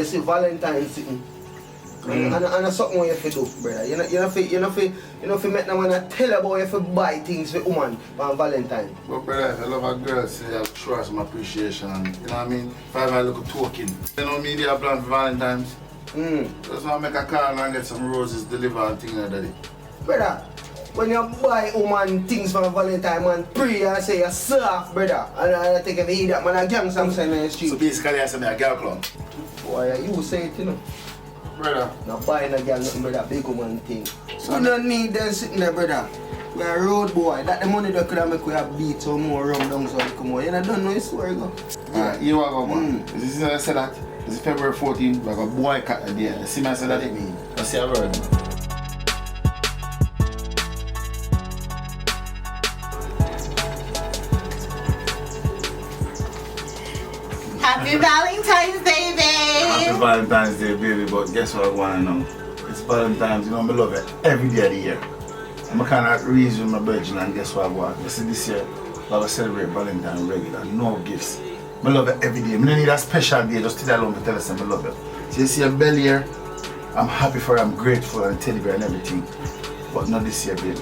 see Valentines sitting. And that's something you have to do, brother. You know, if you make them wanna tell about you to buy things for woman on Valentine. But brother, if I love a girl, say I show some appreciation. You know what I mean? If I have a little token. You know me, they have planned for Valentine's. Just want to make a call and get some roses delivered and things like that. Brother, when you buy woman things for Valentine, man, pray and say you're soft, brother. And I think if you hear that, man, I gang some sign in the street. So basically, I say I'm a girl clown. Boy, you say it, you know. Brother. Not buying a girl nothing, brother, big woman thing. So you don't need them sitting there, brother. We're a road boy. That the money that could have make we have beat some more rum down so we come out. You don't know his story, go. Alright, you want to go, man. This is I said that. This is February 14th. We got a boycott the day. See me I said that? I see a word. Happy Valentine's Day, babe! Happy Valentine's Day, baby, but guess what I want to know? It's Valentine's, you know, I love it every day of the year. I'm kind of reason my birthday and guess what I want? You see, this year, I will celebrate Valentine's regular, no gifts. I love it every day. I don't need a special day just to tell alone to tell us I love it. So you see a bell here, I'm happy for it, I'm grateful and teddy bear and everything. But not this year, baby.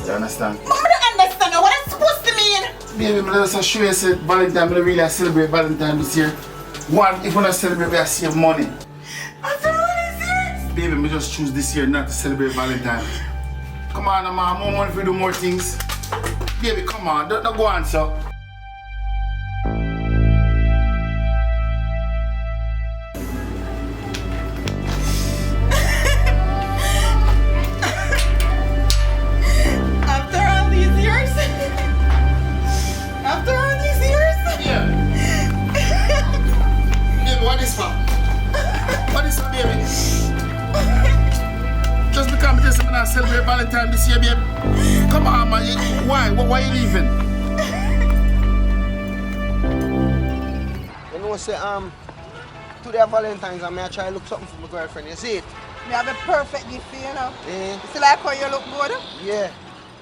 You understand? Mom, I don't understand what it's supposed to mean. Baby, I'm just show you that Valentine's, I really celebrate Valentine's this year. One, if I celebrate, I save money. After all these years? Baby, I just choose this year not to celebrate Valentine's. Come on, man, more money if we do more things. Baby, come on, don't go on, so. After all these years? After all these years? Yeah. Baby, what is for? What is for, baby? Just because I just not celebrate Valentine's this year, baby. Come on, man. Why? Why are you leaving? You know, say, today Valentine's, I may try to look something for my girlfriend. You see it? Me have a perfect gift for you now. Yeah. You see like how you look good? Yeah.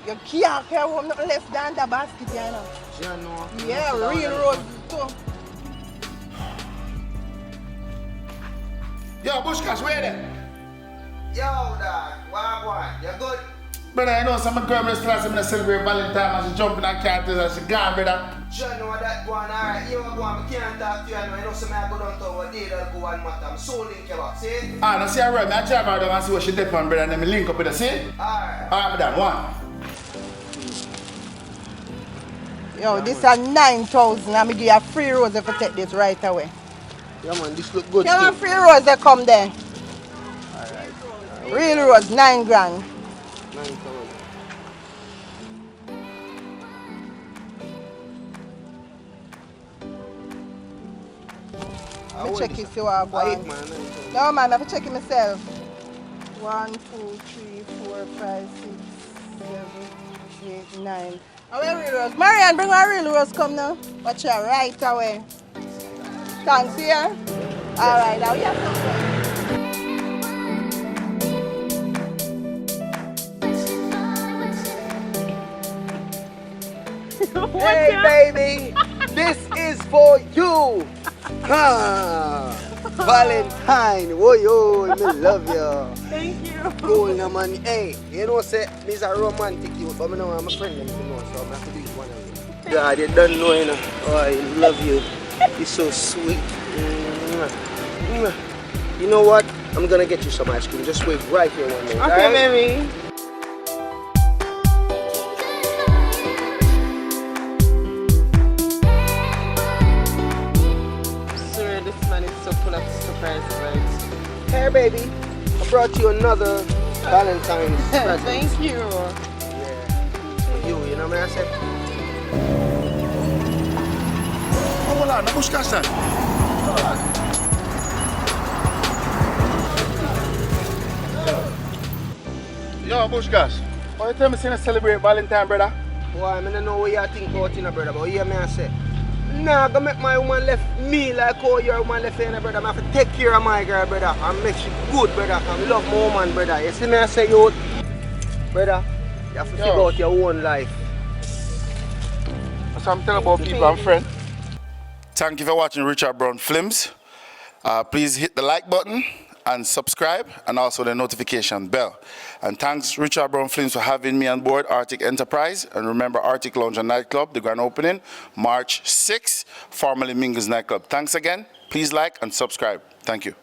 You can't carry home nothing less than the basket, you know. She don't know. Yeah, real roses too. Yo, Bushkash, where there? Yo, dog. What? You good? Brother, I know some girl just last time I celebrate Valentine's and she jump in her car and she gone, brother. You know that going alright. You go on, I can't talk to you. I know some I go down to our day that go on matter. I'm so link you up, see? Ah, now see her right, I drive her down and see what she did on, brother, and then me link up with her, see? Alright. Alright, I'm done, one. Yo, this is 9,000. I'm going to give you a free rose if you take this right away. Yeah, man, this look good. You want free rose, they come there. Alright. Real rose, 9 grand. 9,000. Let me check if you are Wait, born. man. No, man, I have to check it myself. 1, 2, 3, 4, 5, 6, 7, 8, 9. Oh, where real rose? Marianne, bring my real rose, come now. Watch her right away. Thanks, here. All right, now you have some. Hey, baby, this is for you. Ha! Valentine, whoa yo, me love you. Thank you. Cool, no man. Hey, you know, say, me's a romantic youth, but I know I'm a friend, you know, so I'm have to do it one of them. God, you don't know, you know. Oh, I love you. You're so sweet. You know what? I'm gonna get you some ice cream. Just wait right here one minute. Okay, baby. Sir, this man is so full of surprises, right? Hey, baby. I brought you another Valentine's present. Thank you. Yeah. For you know what I said? Oh, hold on, Bushkash, sir. Hold on. Yo, Bushkash, why you tell me to celebrate Valentine, brother? Boy, I don't know what you think about, you know, brother, but hear me I say. Nah, go make my woman left me like how your woman left you, brother. I have to take care of my girl, brother, and make she good, brother. I love my woman, brother. You see me I say, you, brother, you have to figure out your own life. That's what I'm telling about people and friends. Thank you for watching Richard Brown Films. Please hit the like button and subscribe, and also the notification bell. And thanks Richard Brown Films for having me on board Arctic Enterprise. And remember, Arctic Lounge and Nightclub, the grand opening, March 6th, formerly Mingus Nightclub. Thanks again. Please like and subscribe. Thank you.